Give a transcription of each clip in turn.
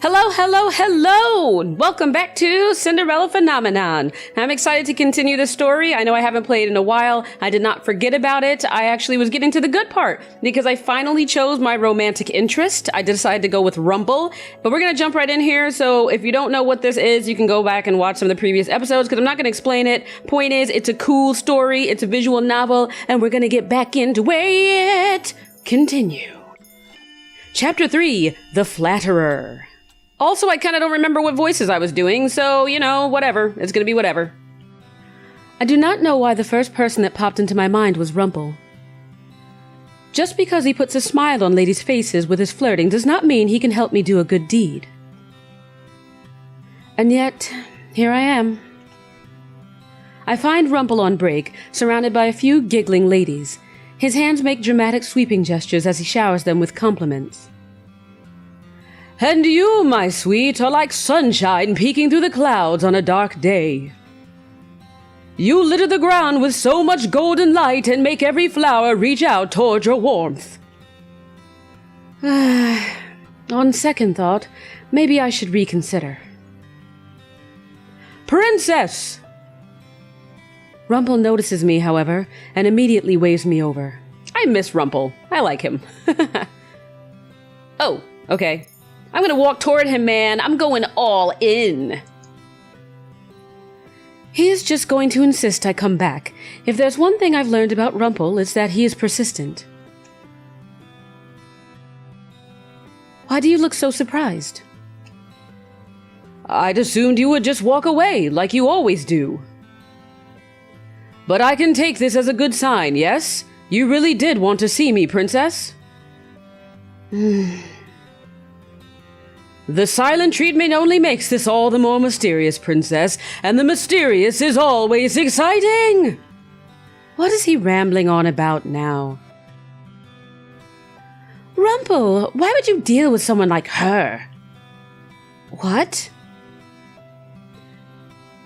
Hello, hello, hello! Welcome back to Cinderella Phenomenon. I'm excited to continue this story. I know I haven't played in a while. I did not forget about it. I actually was getting to the good part because I finally chose my romantic interest. I decided to go with Rumpel, but we're going to jump right in here. So if you don't know what this is, you can go back and watch some of the previous episodes because I'm not going to explain it. Point is, it's a cool story. It's a visual novel, and we're going to get back into it. Continue. Chapter 3, The Flatterer. Also, I kind of don't remember what voices I was doing, so, whatever. It's gonna be whatever. I do not know why the first person that popped into my mind was Rumpel. Just because he puts a smile on ladies' faces with his flirting does not mean he can help me do a good deed. And yet, here I am. I find Rumpel on break, surrounded by a few giggling ladies. His hands make dramatic sweeping gestures as he showers them with compliments. And you, my sweet, are like sunshine peeking through the clouds on a dark day. You litter the ground with so much golden light and make every flower reach out toward your warmth. On second thought, maybe I should reconsider. Princess! Rumpel notices me, however, and immediately waves me over. I miss Rumpel. I like him. Oh, okay. I'm gonna walk toward him, man. I'm going all in. He is just going to insist I come back. If there's one thing I've learned about Rumpel, it's that he is persistent. Why do you look so surprised? I'd assumed you would just walk away, like you always do. But I can take this as a good sign, yes? You really did want to see me, Princess? The silent treatment only makes this all the more mysterious, Princess, and the mysterious is always exciting! What is he rambling on about now? Rumpel, why would you deal with someone like her? What?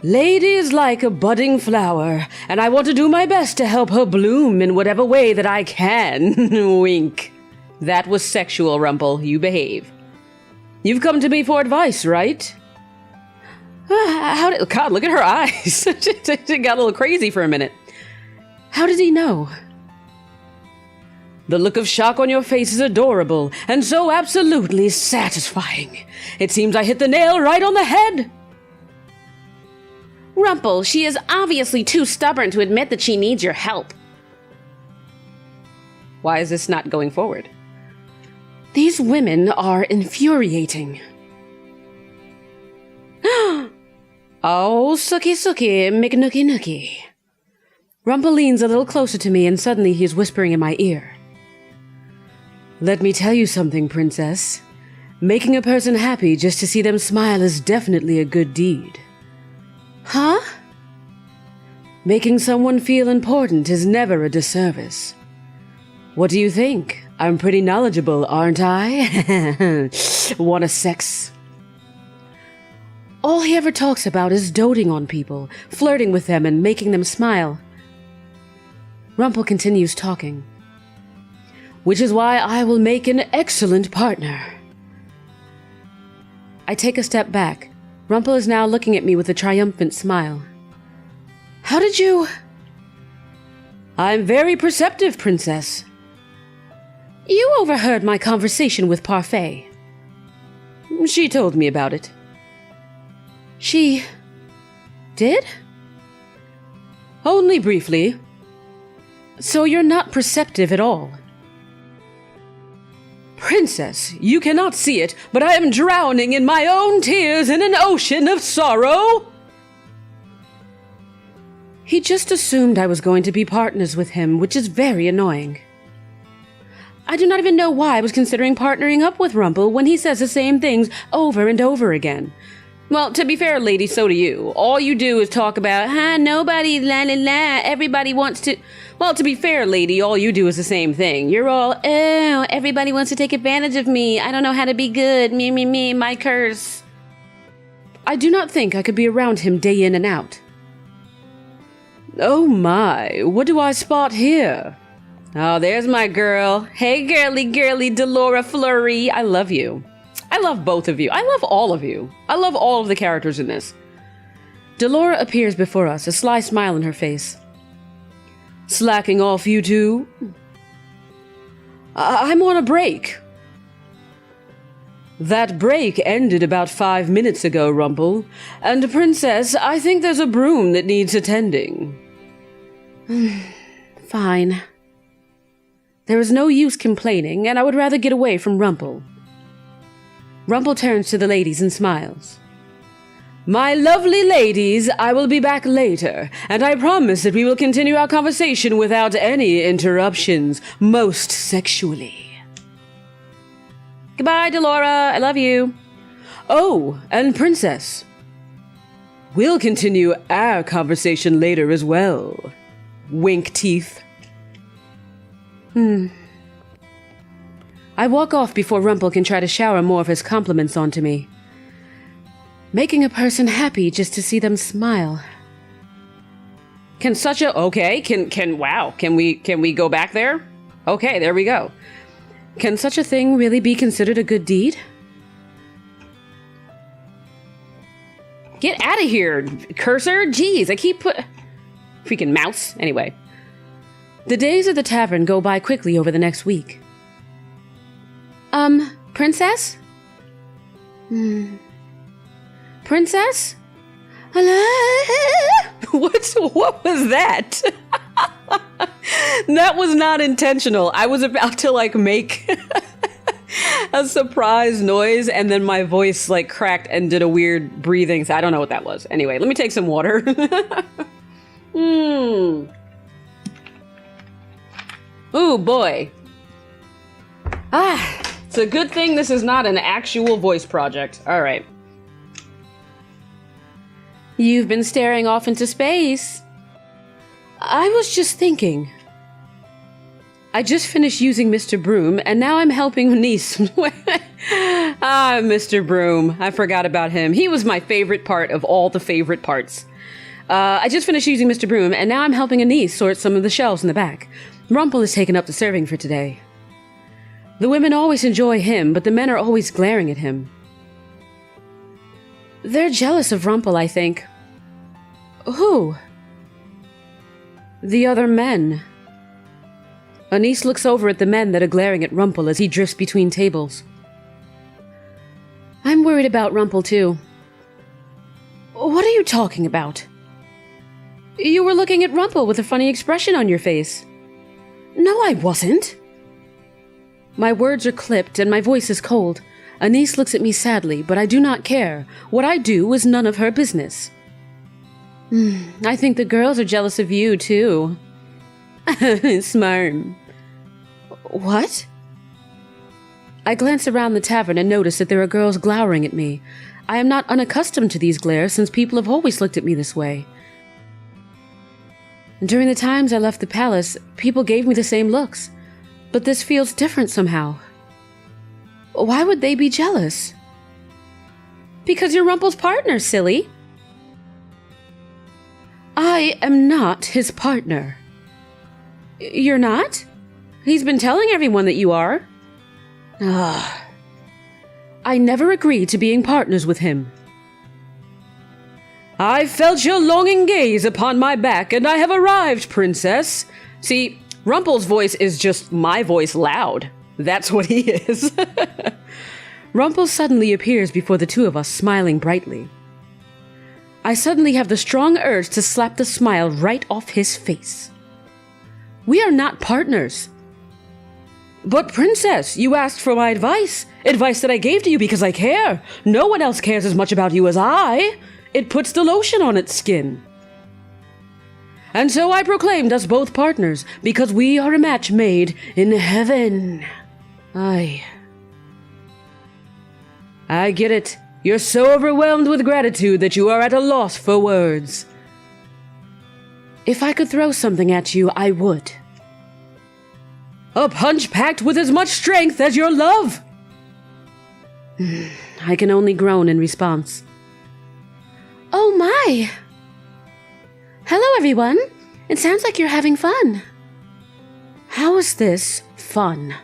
Lady is like a budding flower, and I want to do my best to help her bloom in whatever way that I can. Wink. That was sexual, Rumpel. You behave. You've come to me for advice, right? God, look at her eyes. She got a little crazy for a minute. How did he know? The look of shock on your face is adorable, and so absolutely satisfying. It seems I hit the nail right on the head. Rumpel, she is obviously too stubborn to admit that she needs your help. Why is this not going forward? These women are infuriating. Oh, sookie sookie, McNookie nookie. Rumpel leans a little closer to me and suddenly he is whispering in my ear. Let me tell you something, Princess. Making a person happy just to see them smile is definitely a good deed. Huh? Making someone feel important is never a disservice. What do you think? I'm pretty knowledgeable, aren't I? Wanna sex? All he ever talks about is doting on people, flirting with them and making them smile. Rumpel continues talking. Which is why I will make an excellent partner. I take a step back. Rumpel is now looking at me with a triumphant smile. How did you... I'm very perceptive, Princess. You overheard my conversation with Parfait. She told me about it. She... did? Only briefly. So you're not perceptive at all. Princess, you cannot see it, but I am drowning in my own tears in an ocean of sorrow. He just assumed I was going to be partners with him, which is very annoying. I do not even know why I was considering partnering up with Rumpel when he says the same things over and over again. Well, to be fair, lady, so do you. All you do is talk about, nobody, la la la, everybody wants to... Well, to be fair, lady, all you do is the same thing. You're all, oh, everybody wants to take advantage of me. I don't know how to be good. Me, my curse. I do not think I could be around him day in and out. Oh my, what do I spot here? Oh, there's my girl. Hey, girly, Delora Fleury. I love you. I love both of you. I love all of you. I love all of the characters in this. Delora appears before us, a sly smile on her face. Slacking off, you two? I'm on a break. That break ended about 5 minutes ago, Rumpel. And, Princess, I think there's a broom that needs attending. Fine. There is no use complaining, and I would rather get away from Rumpel. Rumpel turns to the ladies and smiles. My lovely ladies, I will be back later, and I promise that we will continue our conversation without any interruptions, most sexually. Goodbye, Delora. I love you. Oh, and Princess. We'll continue our conversation later as well. Wink teeth. I walk off before Rumpel can try to shower more of his compliments onto me. Making a person happy just to see them smile. Can such a... Okay, wow. Can we go back there? Okay, there we go. Can such a thing really be considered a good deed? Get out of here, cursor! Jeez, I keep freaking mouse. Anyway. The days at the tavern go by quickly over the next week. Princess? Princess? Hello? What was that? That was not intentional. I was about to, make a surprise noise, and then my voice, cracked and did a weird breathing. So I don't know what that was. Anyway, let me take some water. Ooh, boy. It's a good thing this is not an actual voice project. All right. You've been staring off into space. I was just thinking. I just finished using Mr. Broom, and now I'm helping niece. Mr. Broom. I forgot about him. He was my favorite part of all the favorite parts. I just finished using Mr. Broom, and now I'm helping a niece sort some of the shelves in the back. Rumpel has taken up the serving for today. The women always enjoy him, but the men are always glaring at him. They're jealous of Rumpel, I think. Who? The other men. Anise looks over at the men that are glaring at Rumpel as he drifts between tables. I'm worried about Rumpel, too. What are you talking about? You were looking at Rumpel with a funny expression on your face. No, I wasn't. My words are clipped and my voice is cold. Anise looks at me sadly, but I do not care. What I do is none of her business. I think the girls are jealous of you, too. Smarm. What? I glance around the tavern and notice that there are girls glowering at me. I am not unaccustomed to these glares since people have always looked at me this way. During the times I left the palace, people gave me the same looks. But this feels different somehow. Why would they be jealous? Because you're Rumpel's partner, silly. I am not his partner. You're not? He's been telling everyone that you are. I never agreed to being partners with him. I felt your longing gaze upon my back, and I have arrived, princess. See, Rumpel's voice is just my voice loud. That's what he is. Rumpel suddenly appears before the two of us, smiling brightly. I suddenly have the strong urge to slap the smile right off his face. We are not partners. But, princess, you asked for my advice. Advice that I gave to you because I care. No one else cares as much about you as I. It puts the lotion on its skin. And so I proclaimed us both partners, because we are a match made in heaven. I get it. You're so overwhelmed with gratitude that you are at a loss for words. If I could throw something at you, I would. A punch packed with as much strength as your love. I can only groan in response. Oh my! Hello, everyone. It sounds like you're having fun. How is this fun?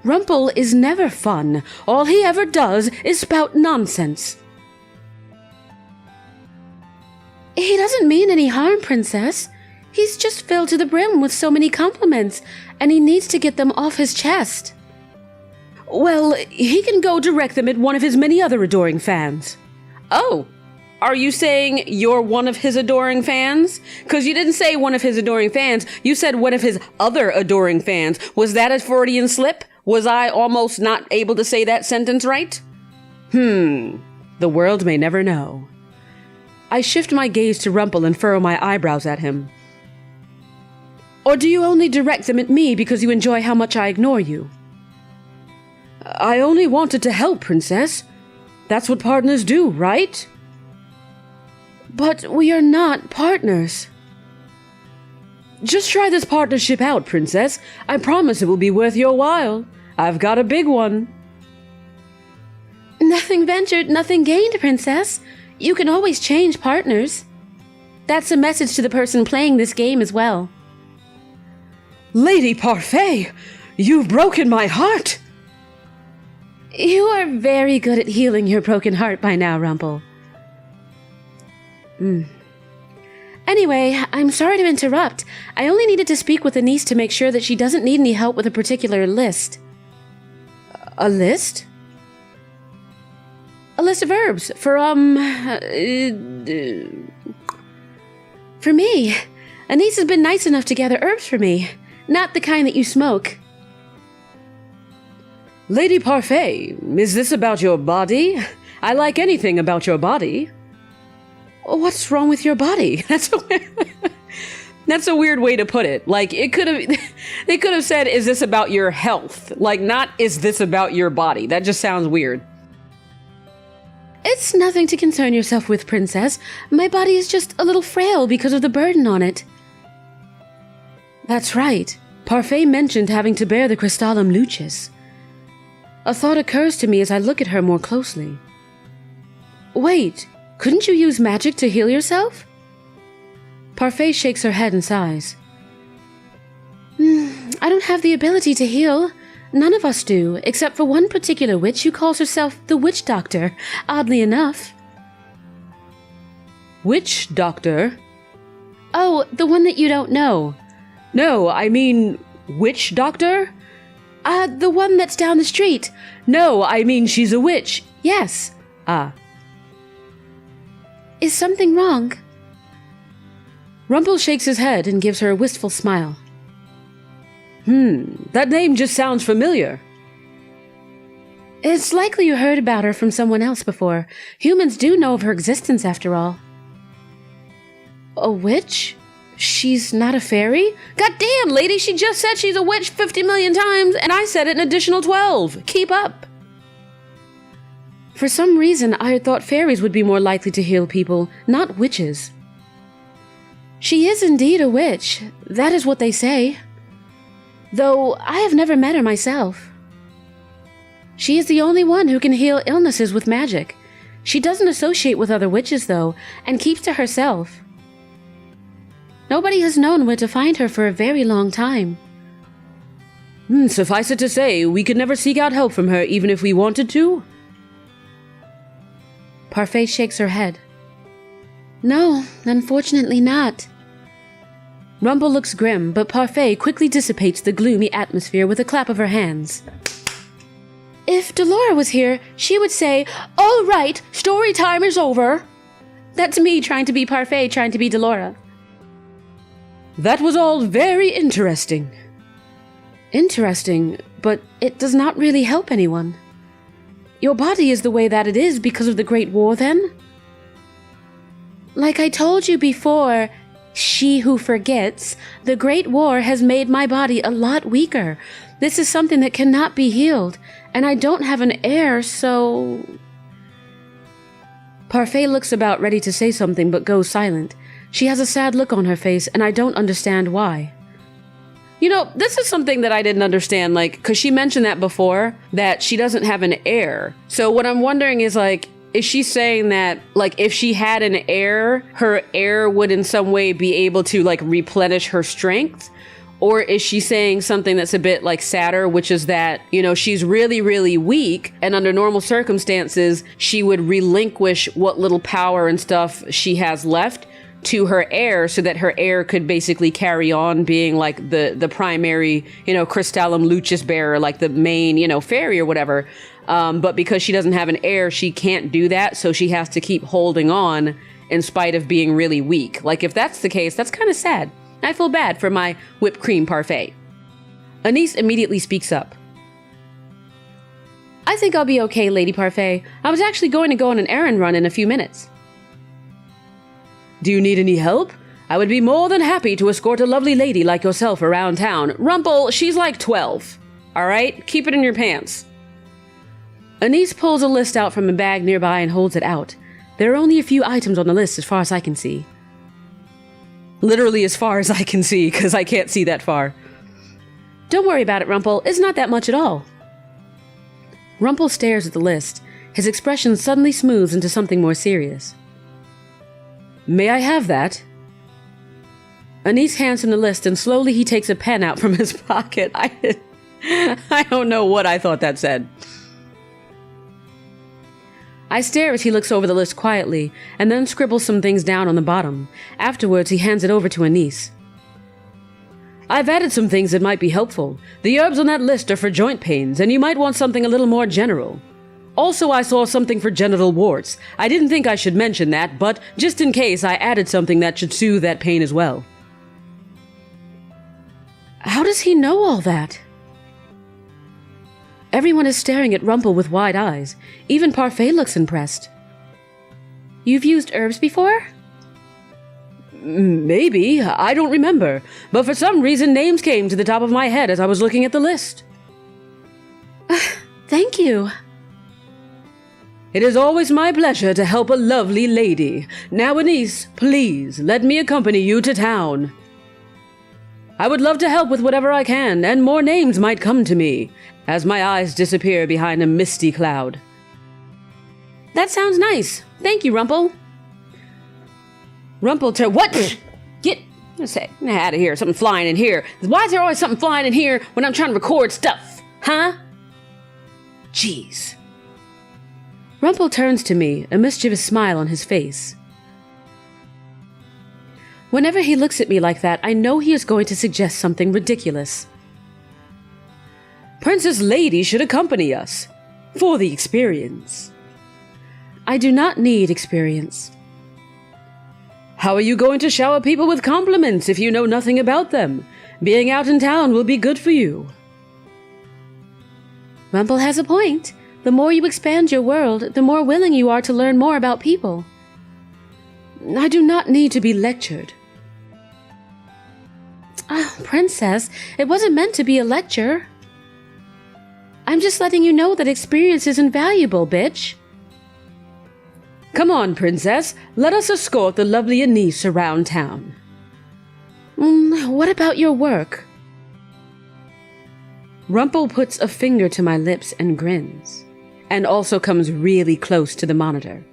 Rumpel is never fun. All he ever does is spout nonsense. He doesn't mean any harm, Princess. He's just filled to the brim with so many compliments, and he needs to get them off his chest. Well, he can go direct them at one of his many other adoring fans. Oh, are you saying you're one of his adoring fans? Because you didn't say one of his adoring fans, you said one of his other adoring fans. Was that a Freudian slip? Was I almost not able to say that sentence right? The world may never know. I shift my gaze to Rumpel and furrow my eyebrows at him. Or do you only direct them at me because you enjoy how much I ignore you? I only wanted to help, Princess. That's what partners do, right? But we are not partners. Just try this partnership out, Princess. I promise it will be worth your while. I've got a big one. Nothing ventured, nothing gained, Princess. You can always change partners. That's a message to the person playing this game as well. Lady Parfait, you've broken my heart. You are very good at healing your broken heart by now, Rumpel. Anyway, I'm sorry to interrupt. I only needed to speak with Anise to make sure that she doesn't need any help with a particular list. A list? A list of herbs for me. Anise has been nice enough to gather herbs for me. Not the kind that you smoke. Lady Parfait, is this about your body? I like anything about your body. What's wrong with your body? That's a weird way to put it. Like, they could have said, is this about your health? Like, not, is this about your body? That just sounds weird. It's nothing to concern yourself with, Princess. My body is just a little frail because of the burden on it. That's right. Parfait mentioned having to bear the Crystallum Lucis. A thought occurs to me as I look at her more closely. Wait, couldn't you use magic to heal yourself? Parfait shakes her head and sighs. I don't have the ability to heal. None of us do, except for one particular witch who calls herself the Witch Doctor, oddly enough. Witch Doctor? Oh, the one that you don't know. No, I mean, Witch Doctor? The one that's down the street. No, I mean she's a witch. Yes. Is something wrong? Rumpel shakes his head and gives her a wistful smile. That name just sounds familiar. It's likely you heard about her from someone else before. Humans do know of her existence, after all. A witch? She's not a fairy? Goddamn, lady, she just said she's a witch 50 million times, and I said it an additional 12. Keep up. For some reason, I had thought fairies would be more likely to heal people, not witches. She is indeed a witch. That is what they say. Though I have never met her myself. She is the only one who can heal illnesses with magic. She doesn't associate with other witches, though, and keeps to herself. Nobody has known where to find her for a very long time. Suffice it to say, we could never seek out help from her even if we wanted to. Parfait shakes her head. No, unfortunately not. Rumpel looks grim, but Parfait quickly dissipates the gloomy atmosphere with a clap of her hands. If Delora was here, she would say, "All right, story time is over." That's me trying to be Parfait, trying to be Delora. That was all very interesting. Interesting, but it does not really help anyone. Your body is the way that it is because of the Great War, then? Like I told you before, she who forgets, the Great War has made my body a lot weaker. This is something that cannot be healed, and I don't have an heir, so... Parfait looks about ready to say something but goes silent. She has a sad look on her face, and I don't understand why. You know, this is something that I didn't understand, like, because she mentioned that before, that she doesn't have an heir. So what I'm wondering is, like, is she saying that, like, if she had an heir, her heir would in some way be able to, like, replenish her strength? Or is she saying something that's a bit like sadder, which is that, she's really, really weak, and under normal circumstances, she would relinquish what little power and stuff she has left to her heir so that her heir could basically carry on being like the primary, Crystallum Lucis bearer, like the main, fairy or whatever. But because she doesn't have an heir, she can't do that. So she has to keep holding on in spite of being really weak. Like, if that's the case, that's kind of sad. I feel bad for my whipped cream parfait. Anise immediately speaks up. I think I'll be okay, Lady Parfait. I was actually going to go on an errand run in a few minutes. Do you need any help? I would be more than happy to escort a lovely lady like yourself around town. Rumpel, she's like 12. All right? Keep it in your pants. Anise pulls a list out from a bag nearby and holds it out. There are only a few items on the list as far as I can see. Literally as far as I can see, because I can't see that far. Don't worry about it, Rumpel. It's not that much at all. Rumpel stares at the list. His expression suddenly smooths into something more serious. May I have that? Anise hands him the list, and slowly he takes a pen out from his pocket. I don't know what I thought that said. I stare as he looks over the list quietly, and then scribbles some things down on the bottom. Afterwards, he hands it over to Anise. I've added some things that might be helpful. The herbs on that list are for joint pains, and you might want something a little more general. Also, I saw something for genital warts. I didn't think I should mention that, but just in case, I added something that should soothe that pain as well. How does he know all that? Everyone is staring at Rumpel with wide eyes. Even Parfait looks impressed. You've used herbs before? Maybe. I don't remember. But for some reason, names came to the top of my head as I was looking at the list. Thank you. It is always my pleasure to help a lovely lady. Now, Anise, please, let me accompany you to town. I would love to help with whatever I can, and more names might come to me, as my eyes disappear behind a misty cloud. That sounds nice. Thank you, Rumpel. What? Get out of here. Something flying in here. Why is there always something flying in here when I'm trying to record stuff? Huh? Jeez. Rumpel turns to me, a mischievous smile on his face. Whenever he looks at me like that, I know he is going to suggest something ridiculous. Princess Lady should accompany us, for the experience. I do not need experience. How are you going to shower people with compliments if you know nothing about them? Being out in town will be good for you. Rumpel has a point. The more you expand your world, the more willing you are to learn more about people. I do not need to be lectured. Oh, Princess, it wasn't meant to be a lecture. I'm just letting you know that experience is invaluable, bitch. Come on, Princess. Let us escort the lovely Anise around town. What about your work? Rumpel puts a finger to my lips and grins, and also comes really close to the monitor.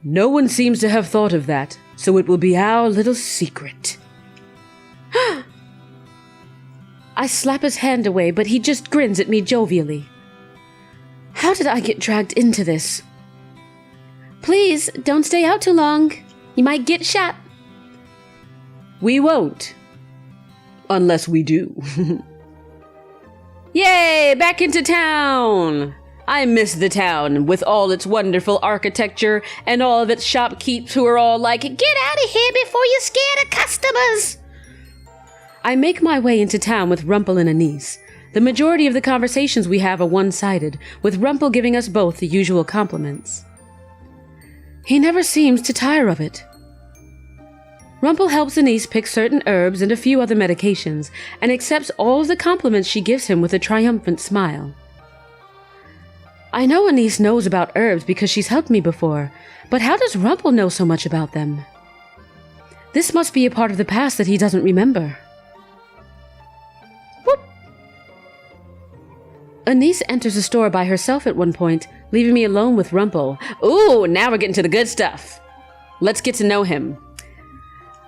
No one seems to have thought of that, so it will be our little secret. I slap his hand away, but he just grins at me jovially. How did I get dragged into this? Please, don't stay out too long. You might get shot. We won't. Unless we do. Yay, back into town! I miss the town, with all its wonderful architecture and all of its shopkeepers who are all like, get out of here before you scare the customers! I make my way into town with Rumpel and Anise. The majority of the conversations we have are one-sided, with Rumpel giving us both the usual compliments. He never seems to tire of it. Rumpel helps Anise pick certain herbs and a few other medications, and accepts all of the compliments she gives him with a triumphant smile. I know Anise knows about herbs because she's helped me before, but how does Rumpel know so much about them? This must be a part of the past that he doesn't remember. Whoop! Anise enters the store by herself at one point, leaving me alone with Rumpel. Ooh, now we're getting to the good stuff. Let's get to know him.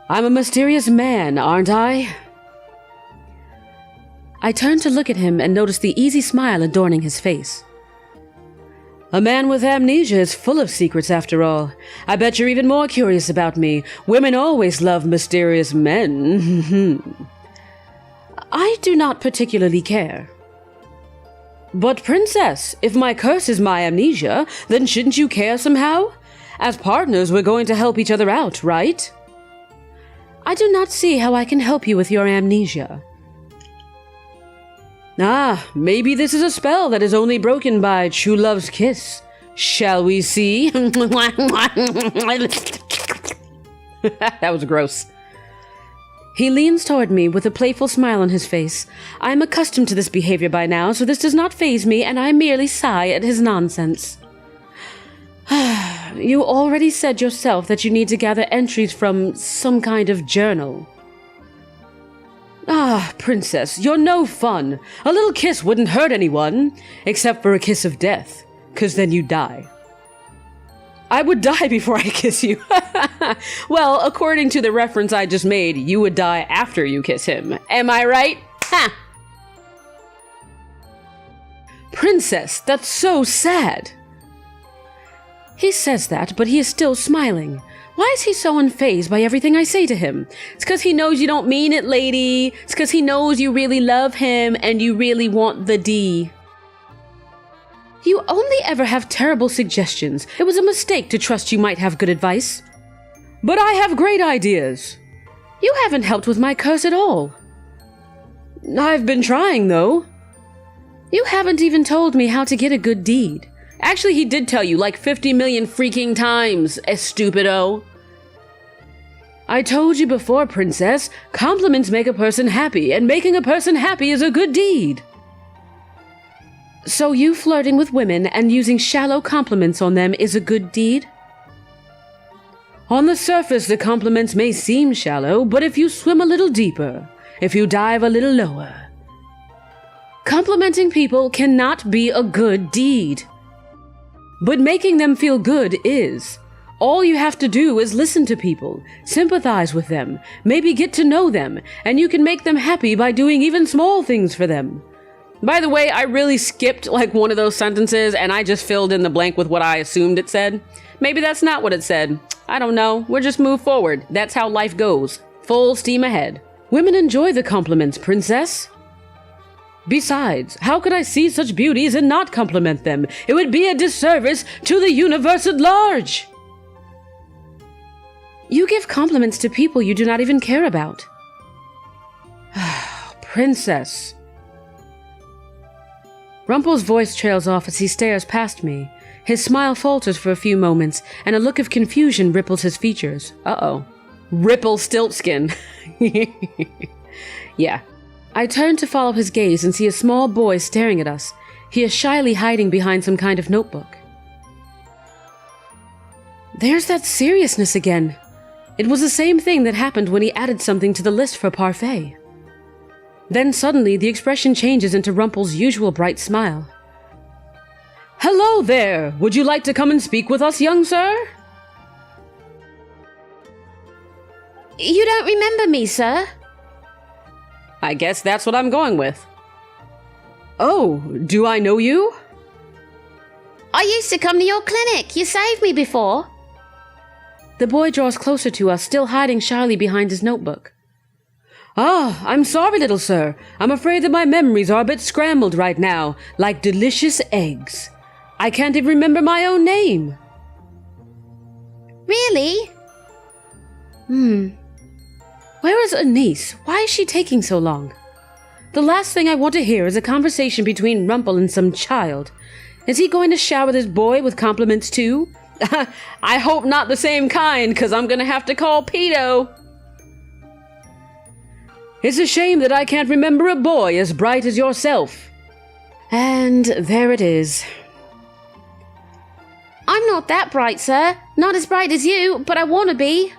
I'm a mysterious man, aren't I? I turned to look at him and noticed the easy smile adorning his face. A man with amnesia is full of secrets, after all. I bet you're even more curious about me. Women always love mysterious men. I do not particularly care. But, Princess, if my curse is my amnesia, then shouldn't you care somehow? As partners, we're going to help each other out, right? I do not see how I can help you with your amnesia. Ah, maybe this is a spell that is only broken by true love's kiss. Shall we see? That was gross. He leans toward me with a playful smile on his face. I am accustomed to this behavior by now, so this does not faze me, and I merely sigh at his nonsense. You already said yourself that you need to gather entries from some kind of journal. Ah, Princess, you're no fun. A little kiss wouldn't hurt anyone, except for a kiss of death, 'cause then you die. I would die before I kiss you. Well, according to the reference I just made, you would die after you kiss him. Am I right? Ha! Princess, that's so sad. He says that, but he is still smiling. Why is he so unfazed by everything I say to him? It's because he knows you don't mean it, lady. It's because he knows you really love him and you really want the D. You only ever have terrible suggestions. It was a mistake to trust you might have good advice. But I have great ideas. You haven't helped with my curse at all. I've been trying, though. You haven't even told me how to get a good deed. Actually, he did tell you like 50 million freaking times, stupido. I told you before, Princess, compliments make a person happy, and making a person happy is a good deed. So you flirting with women and using shallow compliments on them is a good deed? On the surface, the compliments may seem shallow, but if you swim a little deeper, if you dive a little lower, complimenting people cannot be a good deed. But making them feel good is. All you have to do is listen to people, sympathize with them, maybe get to know them, and you can make them happy by doing even small things for them. By the way, I really skipped like one of those sentences and I just filled in the blank with what I assumed it said. Maybe that's not what it said. I don't know. We'll just move forward. That's how life goes. Full steam ahead. Women enjoy the compliments, Princess. Besides, how could I see such beauties and not compliment them? It would be a disservice to the universe at large. You give compliments to people you do not even care about. Princess. Rumpel's voice trails off as he stares past me. His smile falters for a few moments, and a look of confusion ripples his features. Uh-oh. Ripple Stiltskin. Yeah. I turn to follow his gaze and see a small boy staring at us. He is shyly hiding behind some kind of notebook. There's that seriousness again. It was the same thing that happened when he added something to the list for parfait. Then suddenly the expression changes into Rumpel's usual bright smile. Hello there! Would you like to come and speak with us, young sir? You don't remember me, sir? I guess that's what I'm going with. Oh, do I know you? I used to come to your clinic. You saved me before. The boy draws closer to us, still hiding shyly behind his notebook. Ah, I'm sorry, little sir. I'm afraid that my memories are a bit scrambled right now, like delicious eggs. I can't even remember my own name. Really? Where is Anise? Why is she taking so long? The last thing I want to hear is a conversation between Rumpel and some child. Is he going to shower this boy with compliments too? I hope not the same kind, 'cause I'm gonna have to call Pedo. It's a shame that I can't remember a boy as bright as yourself. And there it is. I'm not that bright, sir. Not as bright as you, but I want to be.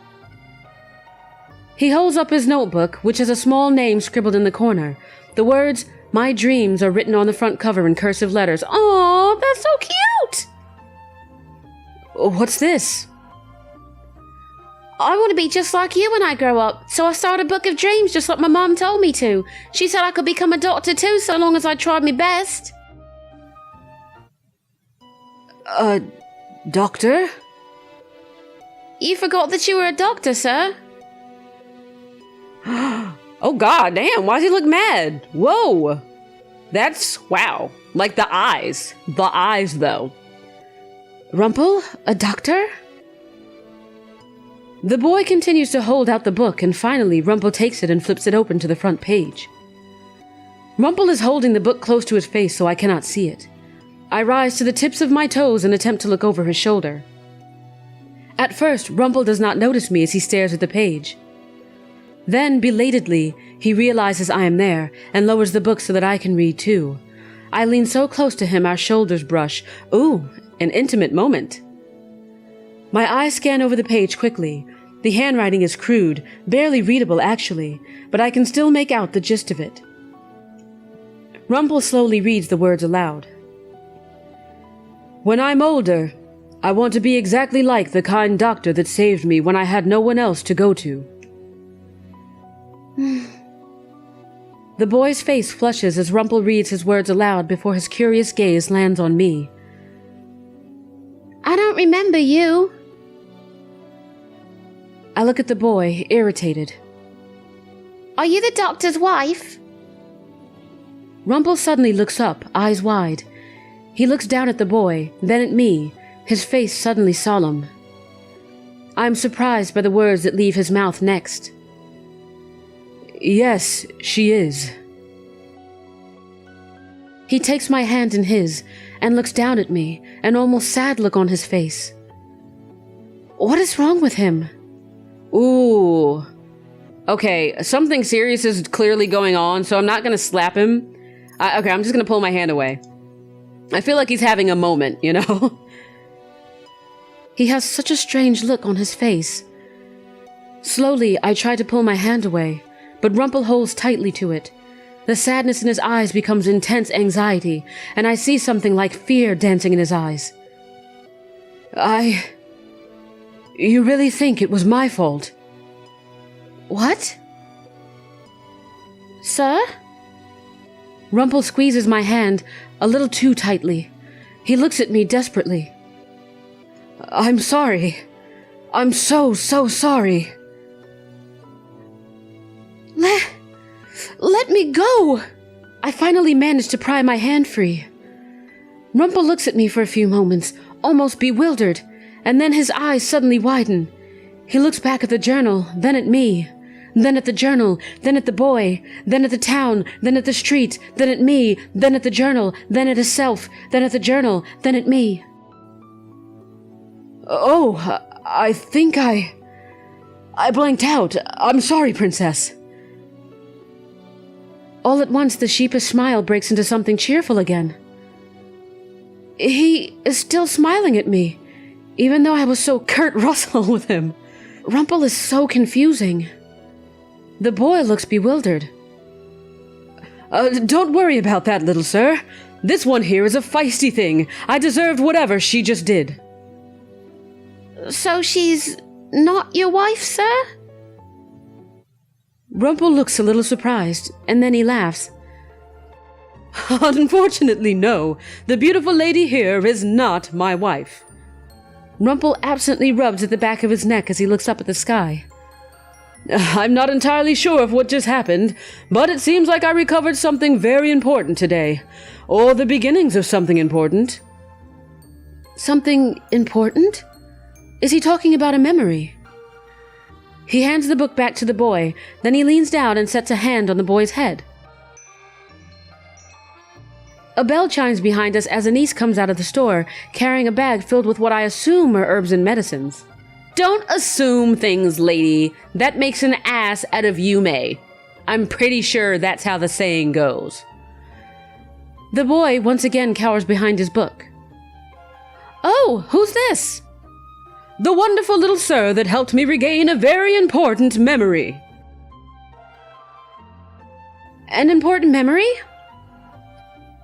He holds up his notebook, which has a small name scribbled in the corner. The words, "My dreams," are written on the front cover in cursive letters. Aw, that's so cute! What's this? I want to be just like you when I grow up, so I started a book of dreams just like my mom told me to. She said I could become a doctor too, so long as I tried my best. Doctor? You forgot that you were a doctor, sir. Oh god, damn, why does he look mad? Whoa! Wow. Like the eyes. The eyes, though. Rumpel? A doctor? The boy continues to hold out the book, and finally Rumpel takes it and flips it open to the front page. Rumpel is holding the book close to his face so I cannot see it. I rise to the tips of my toes and attempt to look over his shoulder. At first, Rumpel does not notice me as he stares at the page. Then, belatedly, he realizes I am there and lowers the book so that I can read too. I lean so close to him our shoulders brush. Ooh, an intimate moment. My eyes scan over the page quickly. The handwriting is crude, barely readable actually, but I can still make out the gist of it. Rumpel slowly reads the words aloud. When I'm older, I want to be exactly like the kind doctor that saved me when I had no one else to go to. The boy's face flushes as Rumpel reads his words aloud before his curious gaze lands on me. I don't remember you. I look at the boy, irritated. Are you the doctor's wife? Rumpel suddenly looks up, eyes wide. He looks down at the boy, then at me, his face suddenly solemn. I am surprised by the words that leave his mouth next. Yes, she is. He takes my hand in his and looks down at me, an almost sad look on his face. What is wrong with him? Ooh. Okay, something serious is clearly going on, so I'm not going to slap him. Okay, I'm just going to pull my hand away. I feel like he's having a moment, you know? He has such a strange look on his face. Slowly, I try to pull my hand away, but Rumpel holds tightly to it. The sadness in his eyes becomes intense anxiety, and I see something like fear dancing in his eyes. You really think it was my fault? What? Sir? Rumpel squeezes my hand a little too tightly. He looks at me desperately. I'm sorry. I'm so sorry. Let me go! I finally manage to pry my hand free. Rumpel looks at me for a few moments, almost bewildered, and then his eyes suddenly widen. He looks back at the journal, then at me, then at the journal, then at the boy, then at the town, then at the street, then at me, then at the journal, then at himself, then at the journal, then at me. Oh, I think I blanked out. I'm sorry, Princess. All at once, the sheepish smile breaks into something cheerful again. He is still smiling at me, even though I was so Kurt Russell with him. Rumpel is so confusing. The boy looks bewildered. Don't worry about that, little sir. This one here is a feisty thing. I deserved whatever she just did. So she's not your wife, sir? Rumpel looks a little surprised, and then he laughs. Unfortunately, no. The beautiful lady here is not my wife. Rumpel absently rubs at the back of his neck as he looks up at the sky. I'm not entirely sure of what just happened, but it seems like I recovered something very important today. Or the beginnings of something important. Something important? Is he talking about a memory? He hands the book back to the boy, then he leans down and sets a hand on the boy's head. A bell chimes behind us as a niece comes out of the store, carrying a bag filled with what I assume are herbs and medicines. Don't assume things, lady. That makes an ass out of you, May. I'm pretty sure that's how the saying goes. The boy once again cowers behind his book. Oh, who's this? The wonderful little sir that helped me regain a very important memory. An important memory?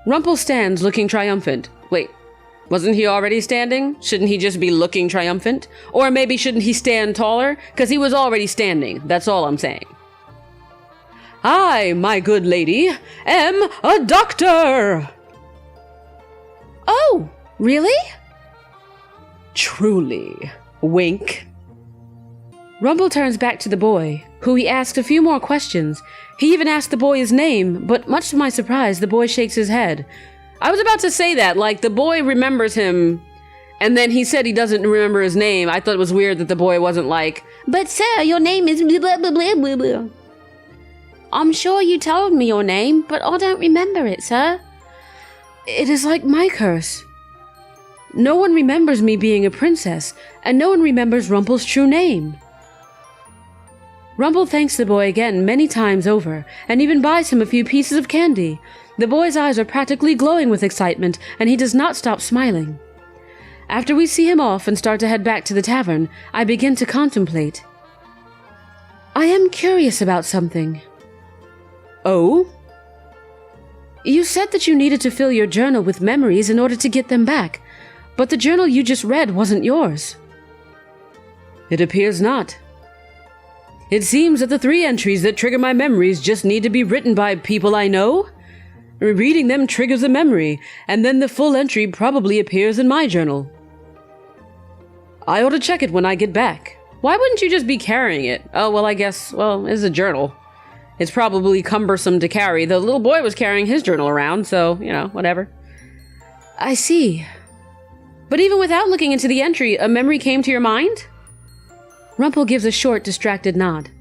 Rumpel stands looking triumphant. Wait, Wasn't he already standing? Shouldn't he just be looking triumphant? Or maybe shouldn't he stand taller? Because he was already standing. That's all I'm saying. I, my good lady, am a doctor! Oh, really? Truly. Wink. Rumpel turns back to the boy, who he asks a few more questions. He even asks the boy his name, but much to my surprise, the boy shakes his head. I was about to say that, like, the boy remembers him, and then he said he doesn't remember his name. I thought it was weird that the boy wasn't like, "But sir, your name is blah blah blah blah blah." "I'm sure you told me your name, but I don't remember it, sir." It is like my curse. No one remembers me being a princess, and no one remembers Rumpel's true name. Rumpel thanks the boy again many times over, and even buys him a few pieces of candy. The boy's eyes are practically glowing with excitement, and he does not stop smiling. After we see him off and start to head back to the tavern, I begin to contemplate. I am curious about something. Oh? You said that you needed to fill your journal with memories in order to get them back, but the journal you just read wasn't yours. It appears not. It seems that the 3 entries that trigger my memories just need to be written by people I know. Reading them triggers a memory, and then the full entry probably appears in my journal. I ought to check it when I get back. Why wouldn't you just be carrying it? Oh, well, I guess, it's a journal. It's probably cumbersome to carry. The little boy was carrying his journal around, so, whatever. I see. But even without looking into the entry, a memory came to your mind? Rumpel gives a short, distracted nod.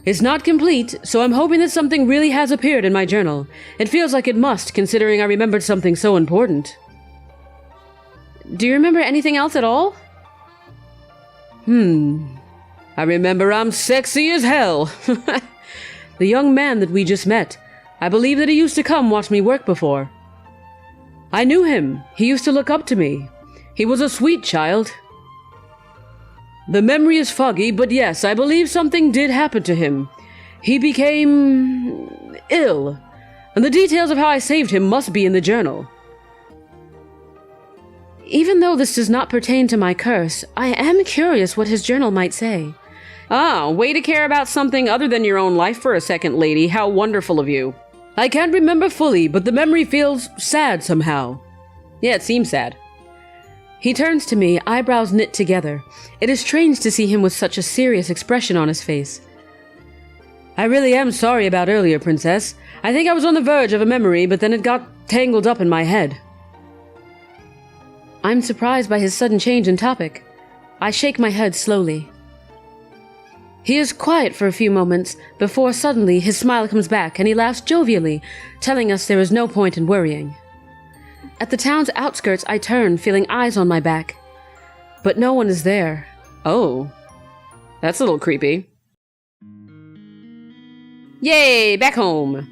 It's not complete, so I'm hoping that something really has appeared in my journal. It feels like it must, considering I remembered something so important. Do you remember anything else at all? I remember I'm sexy as hell. The young man that we just met, I believe that he used to come watch me work before. I knew him. He used to look up to me. He was a sweet child. The memory is foggy, but yes, I believe something did happen to him. He became ill, and the details of how I saved him must be in the journal. Even though this does not pertain to my curse, I am curious what his journal might say. Ah, way to care about something other than your own life for a second, lady. How wonderful of you. I can't remember fully, but the memory feels sad somehow. Yeah, it seems sad. He turns to me, eyebrows knit together. It is strange to see him with such a serious expression on his face. I really am sorry about earlier, Princess. I think I was on the verge of a memory, but then it got tangled up in my head. I'm surprised by his sudden change in topic. I shake my head slowly. He is quiet for a few moments, before suddenly his smile comes back and he laughs jovially, telling us there is no point in worrying. At the town's outskirts, I turn, feeling eyes on my back. But no one is there. Oh. That's a little creepy. Yay, back home!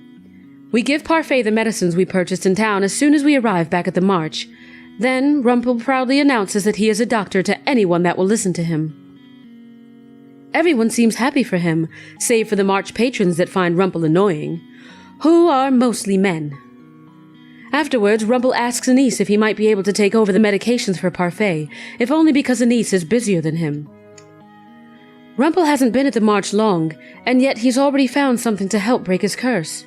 We give Parfait the medicines we purchased in town as soon as we arrive back at the march. Then Rumpel proudly announces that he is a doctor to anyone that will listen to him. Everyone seems happy for him, save for the march patrons that find Rumpel annoying, who are mostly men. Afterwards, Rumpel asks Anise if he might be able to take over the medications for Parfait, if only because Anise is busier than him. Rumpel hasn't been at the march long, and yet he's already found something to help break his curse.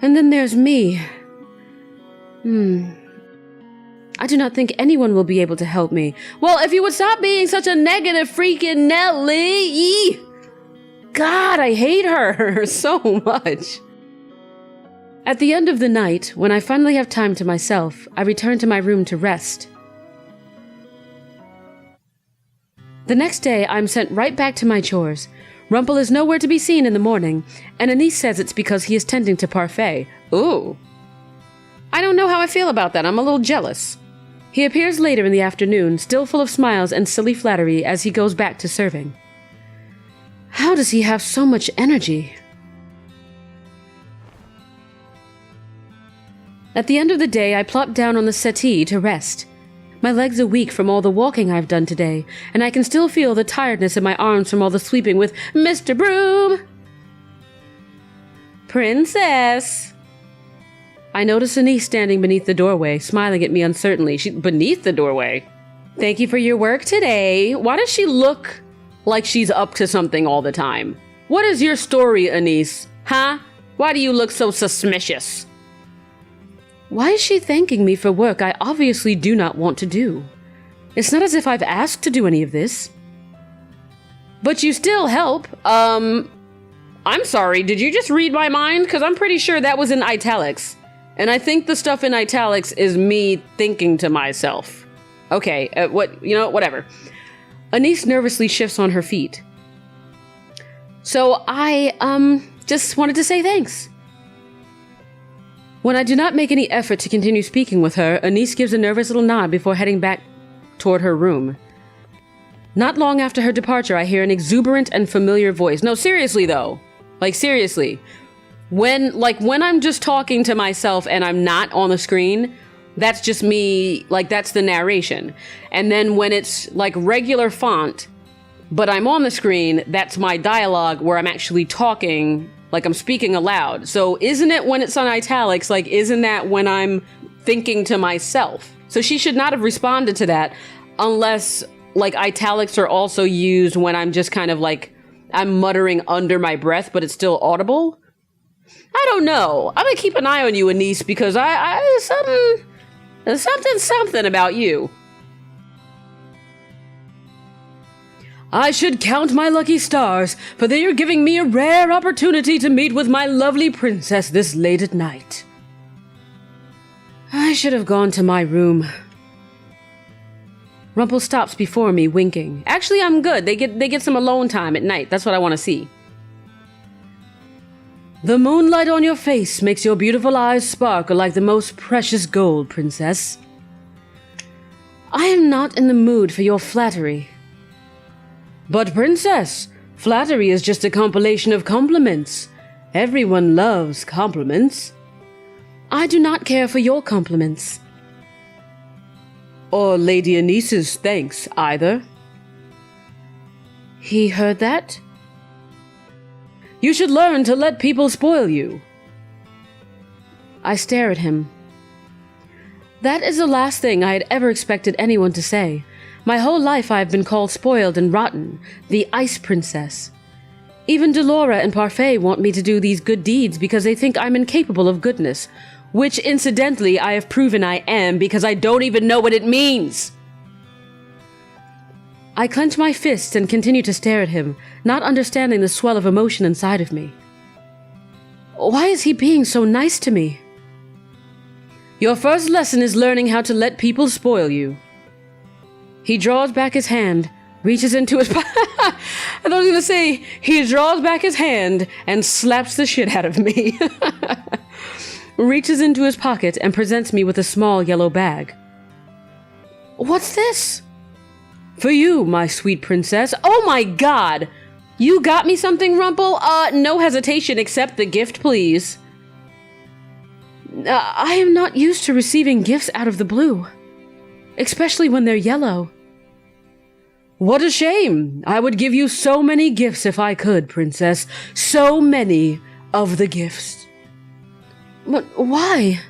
And then there's me. I do not think anyone will be able to help me. Well, if you would stop being such a negative freaking Nelly! God, I hate her so much. At the end of the night, when I finally have time to myself, I return to my room to rest. The next day, I'm sent right back to my chores. Rumpel is nowhere to be seen in the morning, and Anise says it's because he is tending to Parfait. Ooh. I don't know how I feel about that. I'm a little jealous. He appears later in the afternoon, still full of smiles and silly flattery as he goes back to serving. How does he have so much energy? At the end of the day, I plop down on the settee to rest. My legs are weak from all the walking I've done today, and I can still feel the tiredness in my arms from all the sweeping with Mr. Broom! Princess! I notice Anise standing beneath the doorway, smiling at me uncertainly. She's beneath the doorway. Thank you for your work today. Why does she look like she's up to something all the time? What is your story, Anise? Huh? Why do you look so suspicious? Why is she thanking me for work I obviously do not want to do? It's not as if I've asked to do any of this. But you still help. I'm sorry, did you just read my mind? Because I'm pretty sure that was in italics. And I think the stuff in italics is me thinking to myself. Okay, whatever. Anise nervously shifts on her feet. So I, just wanted to say thanks. When I do not make any effort to continue speaking with her, Anise gives a nervous little nod before heading back toward her room. Not long after her departure, I hear an exuberant and familiar voice. No, seriously though. Like seriously. When I'm just talking to myself and I'm not on the screen, that's just me, like that's the narration. And then when it's like regular font, but I'm on the screen, that's my dialogue where I'm actually talking, like I'm speaking aloud. So isn't it when it's on italics, like isn't that when I'm thinking to myself? So she should not have responded to that unless like italics are also used when I'm just kind of like, I'm muttering under my breath, but it's still audible. I don't know. I'm gonna keep an eye on you, Anise, because there's something about you. I should count my lucky stars, for they are giving me a rare opportunity to meet with my lovely princess this late at night. I should have gone to my room. Rumpel stops before me, winking. Actually, I'm good. They get some alone time at night. That's what I want to see. The moonlight on your face makes your beautiful eyes sparkle like the most precious gold, princess. I am not in the mood for your flattery. But, princess, flattery is just a compilation of compliments. Everyone loves compliments. I do not care for your compliments. Or Lady Anise's thanks, either. He heard that? You should learn to let people spoil you. I stare at him. That is the last thing I had ever expected anyone to say. My whole life I have been called spoiled and rotten, the Ice Princess. Even Delora and Parfait want me to do these good deeds because they think I'm incapable of goodness, which incidentally I have proven I am because I don't even know what it means. I clench my fists and continue to stare at him, not understanding the swell of emotion inside of me. Why is he being so nice to me? Your first lesson is learning how to let people spoil you. He draws back his hand, reaches into his I thought I was going to say, he draws back his hand and slaps the shit out of me. Reaches into his pocket and presents me with a small yellow bag. What's this? For you, my sweet princess. Oh my god! You got me something, Rumpel? No hesitation, accept the gift, please. I am not used to receiving gifts out of the blue. Especially when they're yellow. What a shame! I would give you so many gifts if I could, princess. So many of the gifts. But why?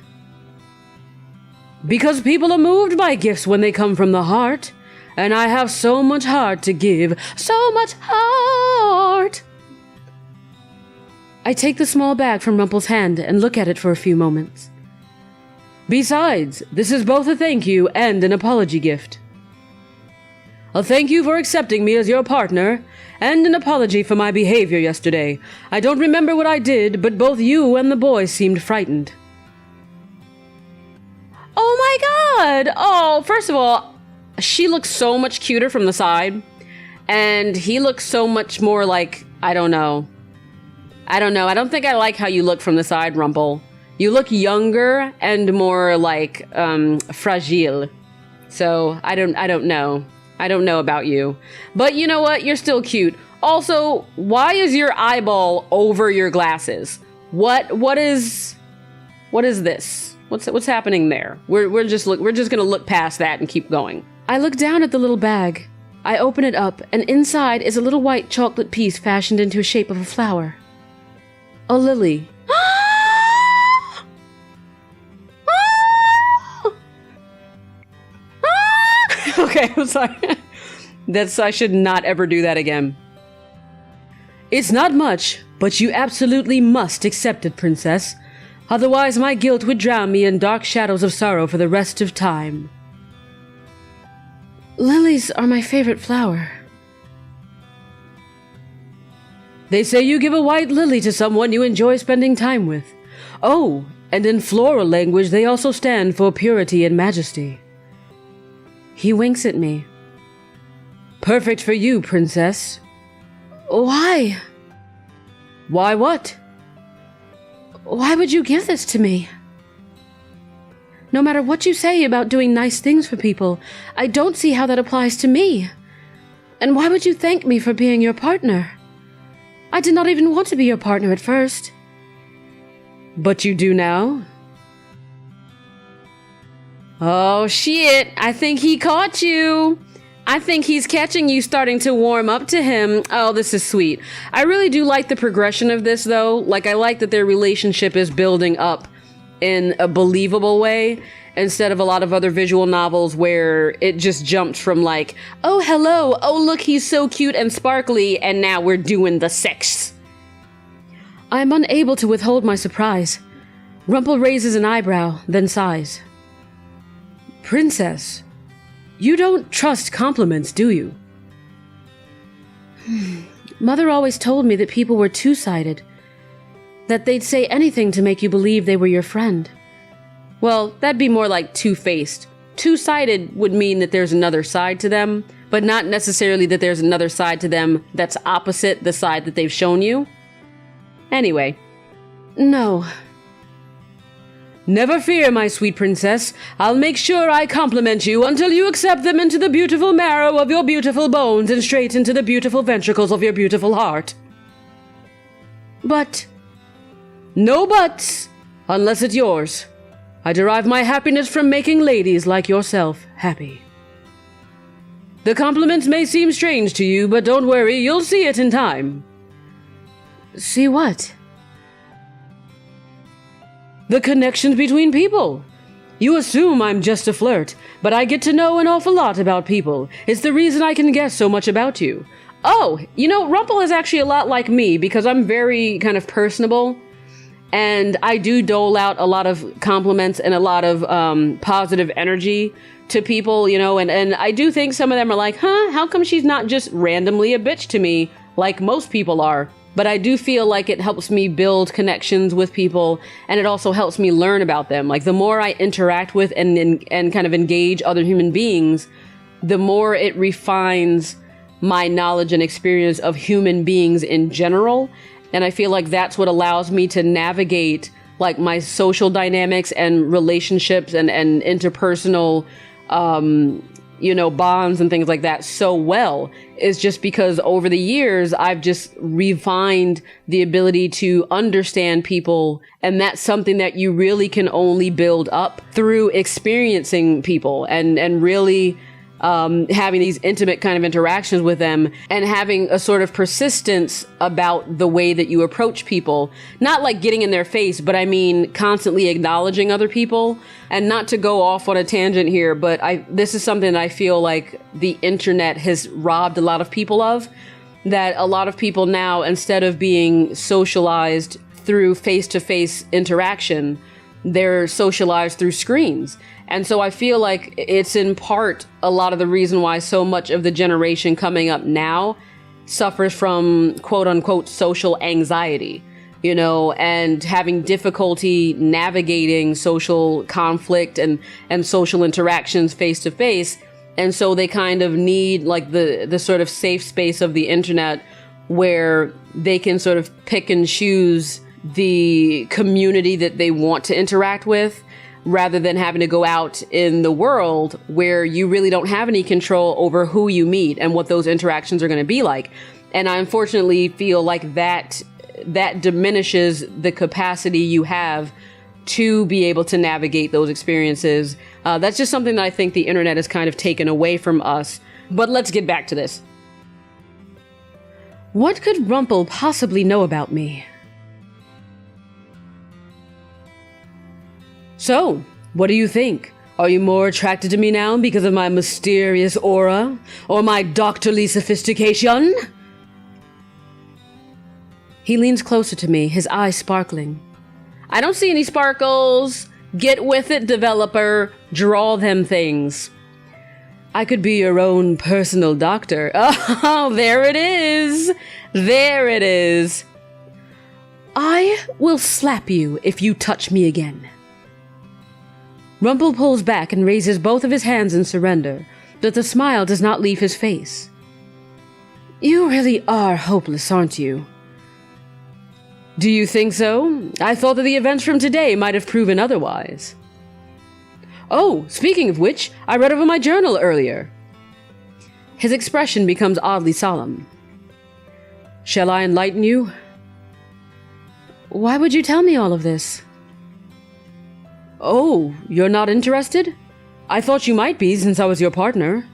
Because people are moved by gifts when they come from the heart. And I have so much heart to give. So much heart! I take the small bag from Rumpel's hand and look at it for a few moments. Besides, this is both a thank you and an apology gift. A thank you for accepting me as your partner, and an apology for my behavior yesterday. I don't remember what I did, but both you and the boy seemed frightened. Oh my god! Oh, first of all, she looks so much cuter from the side, and he looks so much more like, I don't know. I don't think I like how you look from the side, Rumpel. You look younger and more like, fragile. So, I don't know. I don't know about you. But you know what? You're still cute. Also, why is your eyeball over your glasses? What is this? What's happening there? We're just gonna look past that and keep going. I look down at the little bag. I open it up, and inside is a little white chocolate piece fashioned into a shape of a flower. A lily. Okay, I'm sorry. I should not ever do that again. It's not much, but you absolutely must accept it, Princess. Otherwise, my guilt would drown me in dark shadows of sorrow for the rest of time. Lilies are my favorite flower. They say you give a white lily to someone you enjoy spending time with. Oh, and in floral language, they also stand for purity and majesty. He winks at me. Perfect for you, Princess. Why? Why what? Why would you give this to me? No matter what you say about doing nice things for people, I don't see how that applies to me. And why would you thank me for being your partner? I did not even want to be your partner at first. But you do now? Oh shit, I think he caught you. I think he's catching you starting to warm up to him. Oh, this is sweet. I really do like the progression of this, though. Like, I like that their relationship is building up in a believable way, instead of a lot of other visual novels where it just jumped from like, oh, hello, oh, look, he's so cute and sparkly, and now we're doing the sex. I am unable to withhold my surprise. Rumpel raises an eyebrow, then sighs. Princess, you don't trust compliments, do you? Mother always told me that people were two-sided, that they'd say anything to make you believe they were your friend. Well, that'd be more like two-faced. Two-sided would mean that there's another side to them, but not necessarily that there's another side to them that's opposite the side that they've shown you. Anyway. No. Never fear, my sweet princess. I'll make sure I compliment you until you accept them into the beautiful marrow of your beautiful bones and straight into the beautiful ventricles of your beautiful heart. But... no buts, unless it's yours. I derive my happiness from making ladies like yourself happy. The compliments may seem strange to you, but don't worry, you'll see it in time. See what? The connections between people. You assume I'm just a flirt, but I get to know an awful lot about people. It's the reason I can guess so much about you. Oh, you know, Rumpel is actually a lot like me because I'm very kind of personable. And I do dole out a lot of compliments and a lot of positive energy to people, you know, and I do think some of them are like, huh, how come she's not just randomly a bitch to me like most people are? But I do feel like it helps me build connections with people, and it also helps me learn about them. Like, the more I interact with and kind of engage other human beings, the more it refines my knowledge and experience of human beings in general. And I feel like that's what allows me to navigate like my social dynamics and relationships and interpersonal, bonds and things like that so well, is just because over the years, I've just refined the ability to understand people. And that's something that you really can only build up through experiencing people and really having these intimate kind of interactions with them and having a sort of persistence about the way that you approach people. Not like getting in their face, but I mean constantly acknowledging other people. And not to go off on a tangent here, but this is something that I feel like the internet has robbed a lot of people of. That a lot of people now, instead of being socialized through face-to-face interaction, they're socialized through screens. And so I feel like it's in part a lot of the reason why so much of the generation coming up now suffers from quote unquote social anxiety, you know, and having difficulty navigating social conflict and social interactions face to face. And so they kind of need like the sort of safe space of the internet where they can sort of pick and choose the community that they want to interact with, rather than having to go out in the world where you really don't have any control over who you meet and what those interactions are going to be like. And I unfortunately feel like that diminishes the capacity you have to be able to navigate those experiences. That's just something that I think the internet has kind of taken away from us. But let's get back to this. What could Rumpel possibly know about me? So, what do you think? Are you more attracted to me now because of my mysterious aura? Or my doctorly sophistication? He leans closer to me, his eyes sparkling. I don't see any sparkles. Get with it, developer. Draw them things. I could be your own personal doctor. Oh, there it is. There it is. I will slap you if you touch me again. Rumpel pulls back and raises both of his hands in surrender, but the smile does not leave his face. You really are hopeless, aren't you? Do you think so? I thought that the events from today might have proven otherwise. Oh, speaking of which, I read over my journal earlier. His expression becomes oddly solemn. Shall I enlighten you? Why would you tell me all of this? Oh, you're not interested? I thought you might be since I was your partner.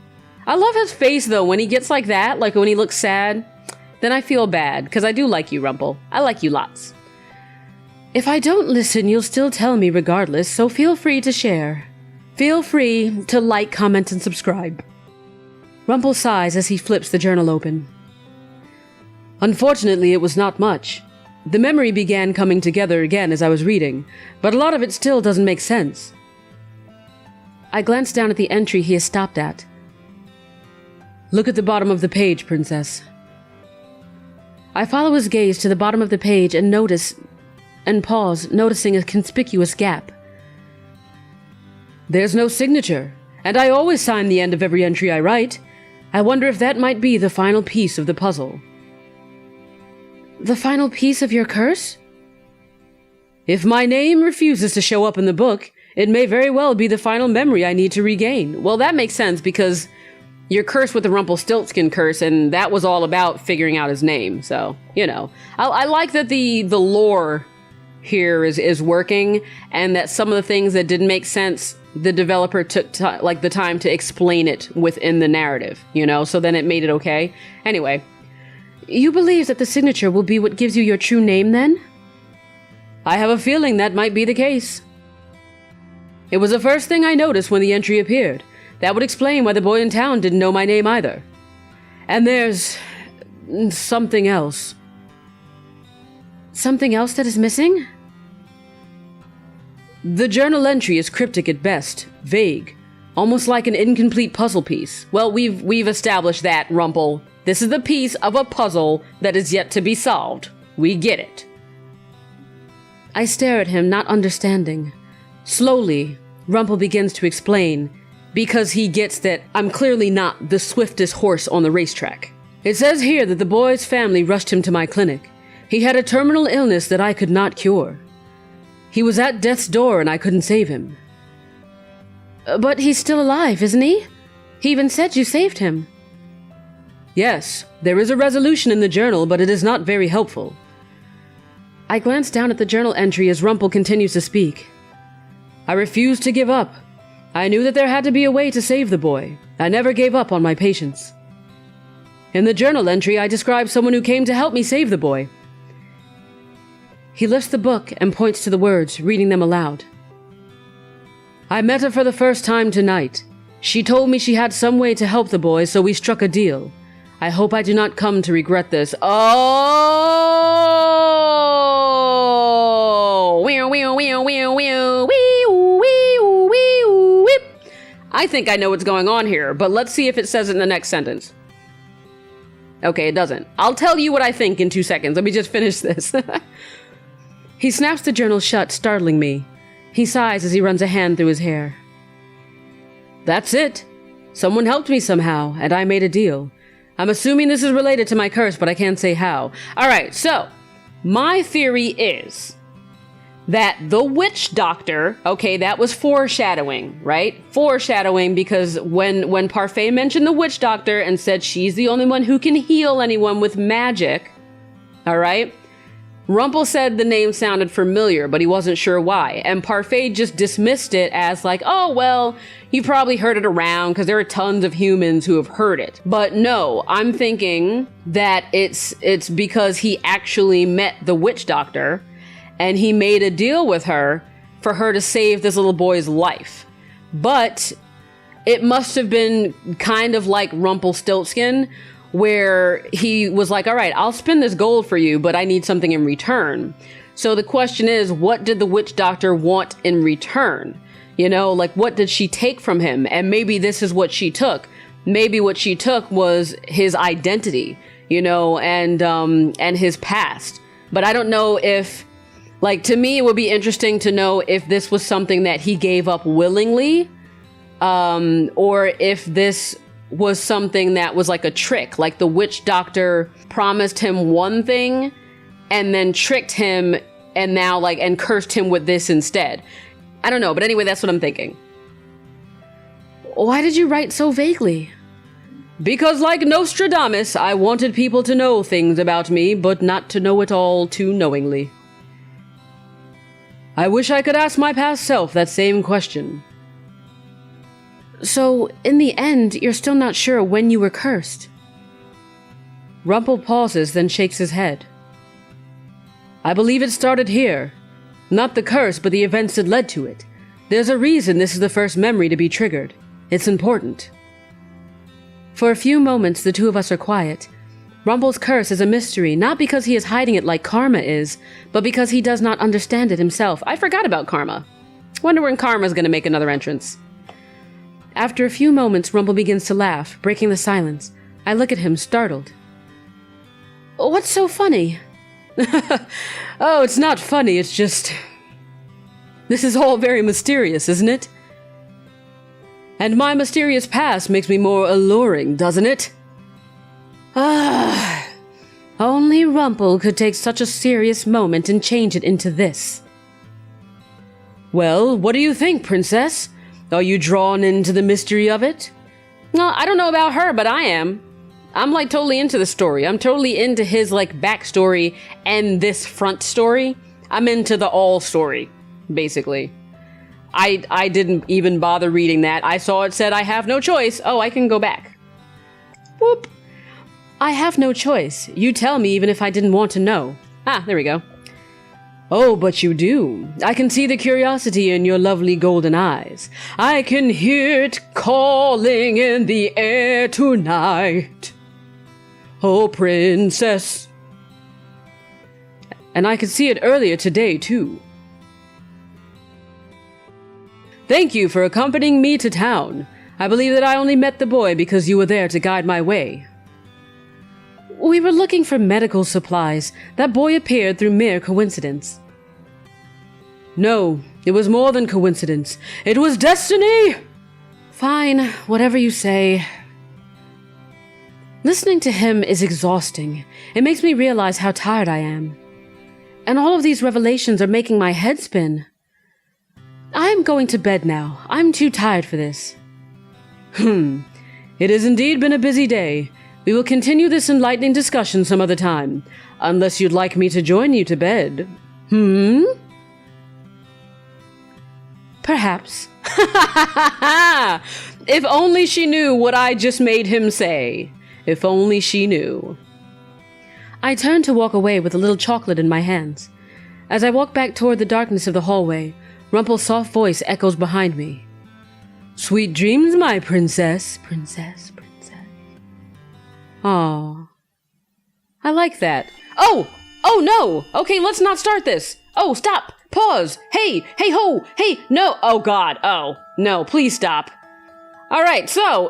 I love his face, though, when he gets like that, like when he looks sad. Then I feel bad, because I do like you, Rumpel. I like you lots. If I don't listen, you'll still tell me regardless, so feel free to share. Feel free to like, comment, and subscribe. Rumpel sighs as he flips the journal open. Unfortunately, it was not much. The memory began coming together again as I was reading, but a lot of it still doesn't make sense. I glanced down at the entry he has stopped at. Look at the bottom of the page, Princess. I follow his gaze to the bottom of the page and pause, noticing a conspicuous gap. There's no signature, and I always sign the end of every entry I write. I wonder if that might be the final piece of the puzzle. The final piece of your curse? If my name refuses to show up in the book, it may very well be the final memory I need to regain. Well, that makes sense because you're cursed with the Rumpelstiltskin curse, and that was all about figuring out his name. So, you know, I like that the lore here is working, and that some of the things that didn't make sense, the developer took the time to explain it within the narrative, you know, so then it made it okay. Anyway. You believe that the signature will be what gives you your true name, then? I have a feeling that might be the case. It was the first thing I noticed when the entry appeared. That would explain why the boy in town didn't know my name either. And there's something else. Something else that is missing? The journal entry is cryptic at best, vague, almost like an incomplete puzzle piece. Well, we've established that, Rumpel. This is the piece of a puzzle that is yet to be solved. We get it. I stare at him, not understanding. Slowly, Rumpel begins to explain, because he gets that I'm clearly not the swiftest horse on the racetrack. It says here that the boy's family rushed him to my clinic. He had a terminal illness that I could not cure. He was at death's door and I couldn't save him. But he's still alive, isn't he? He even said you saved him. Yes, there is a resolution in the journal, but it is not very helpful. I glance down at the journal entry as Rumpel continues to speak. I refused to give up. I knew that there had to be a way to save the boy. I never gave up on my patients. In the journal entry, I describe someone who came to help me save the boy. He lifts the book and points to the words, reading them aloud. I met her for the first time tonight. She told me she had some way to help the boy, so we struck a deal. I hope I do not come to regret this. Oh! I think I know what's going on here, but let's see if it says it in the next sentence. Okay, it doesn't. I'll tell you what I think in 2 seconds. Let me just finish this. He snaps the journal shut, startling me. He sighs as he runs a hand through his hair. That's it. Someone helped me somehow, and I made a deal. I'm assuming this is related to my curse, but I can't say how. Alright, so, my theory is that the witch doctor, okay, that was foreshadowing, right? Foreshadowing, because when Parfait mentioned the witch doctor and said she's the only one who can heal anyone with magic, alright? Rumpel said the name sounded familiar, but he wasn't sure why. And Parfait just dismissed it as like, oh, well, you probably heard it around because there are tons of humans who have heard it. But no, I'm thinking that it's because he actually met the witch doctor and he made a deal with her for her to save this little boy's life. But it must have been kind of like Rumpelstiltskin, where he was like, all right, I'll spend this gold for you, but I need something in return. So the question is, what did the witch doctor want in return? You know, like, what did she take from him? And maybe this is what she took. Maybe what she took was his identity, you know, and his past. But I don't know if, like, to me, it would be interesting to know if this was something that he gave up willingly, or if this was something that was like a trick, like the witch doctor promised him one thing and then tricked him and now like, and cursed him with this instead. I don't know, but anyway, that's what I'm thinking. Why did you write so vaguely? Because like Nostradamus, I wanted people to know things about me, but not to know it all too knowingly. I wish I could ask my past self that same question. So, in the end, you're still not sure when you were cursed? Rumpel pauses, then shakes his head. I believe it started here. Not the curse, but the events that led to it. There's a reason this is the first memory to be triggered. It's important. For a few moments, the two of us are quiet. Rumpel's curse is a mystery, not because he is hiding it like Karma is, but because he does not understand it himself. I forgot about Karma. Wonder when Karma's gonna make another entrance. After a few moments, Rumpel begins to laugh, breaking the silence. I look at him, startled. What's so funny? Oh, it's not funny, it's just... This is all very mysterious, isn't it? And my mysterious past makes me more alluring, doesn't it? Ah, only Rumpel could take such a serious moment and change it into this. Well, what do you think, Princess? Are you drawn into the mystery of it? Well, I don't know about her, but I am. I'm like totally into the story. I'm totally into his like backstory and this front story. I'm into the all story, basically. I didn't even bother reading that. I saw it said I have no choice. Oh, I can go back. Whoop. I have no choice. You tell me even if I didn't want to know. Ah, there we go. Oh, but you do. I can see the curiosity in your lovely golden eyes. I can hear it calling in the air tonight. Oh, Princess. And I could see it earlier today, too. Thank you for accompanying me to town. I believe that I only met the boy because you were there to guide my way. We were looking for medical supplies. That boy appeared through mere coincidence. No, it was more than coincidence. It was destiny! Fine, whatever you say. Listening to him is exhausting. It makes me realize how tired I am. And all of these revelations are making my head spin. I'm going to bed now. I'm too tired for this. It has indeed been a busy day. We will continue this enlightening discussion some other time, unless you'd like me to join you to bed. Perhaps. If only she knew what I just made him say. If only she knew. I turn to walk away with a little chocolate in my hands. As I walk back toward the darkness of the hallway, Rumpel's soft voice echoes behind me. Sweet dreams, my princess. Princess. Aw. I like that. Oh no! Okay, let's not start this. Oh, stop! Pause! Hey ho! Hey, no! Oh god, oh. No, please stop. Alright, so,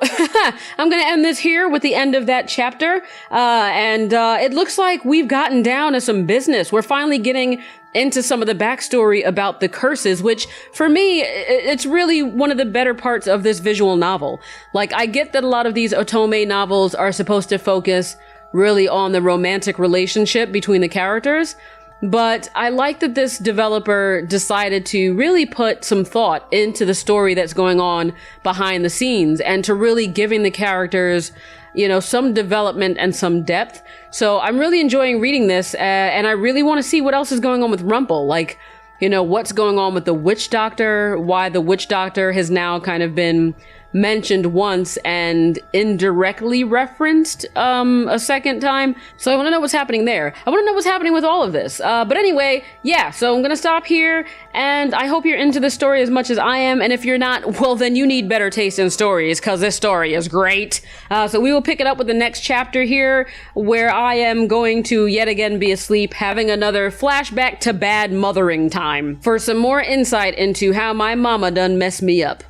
I'm gonna end this here with the end of that chapter, and it looks like we've gotten down to some business. We're finally getting into some of the backstory about the curses, which, for me, it's really one of the better parts of this visual novel. Like, I get that a lot of these Otome novels are supposed to focus really on the romantic relationship between the characters, but I like that this developer decided to really put some thought into the story that's going on behind the scenes and to really giving the characters, you know, some development and some depth. So I'm really enjoying reading this, and I really want to see what else is going on with Rumpel. Like, you know, what's going on with the witch doctor, why the witch doctor has now kind of been mentioned once and indirectly referenced a second time. So I want to know what's happening there. I want to know what's happening with all of this. But anyway, yeah, so I'm going to stop here, and I hope you're into this story as much as I am, and if you're not, well, then you need better taste in stories, because this story is great. So we will pick it up with the next chapter here, where I am going to yet again be asleep, having another flashback to bad mothering time, for some more insight into how my mama done messed me up.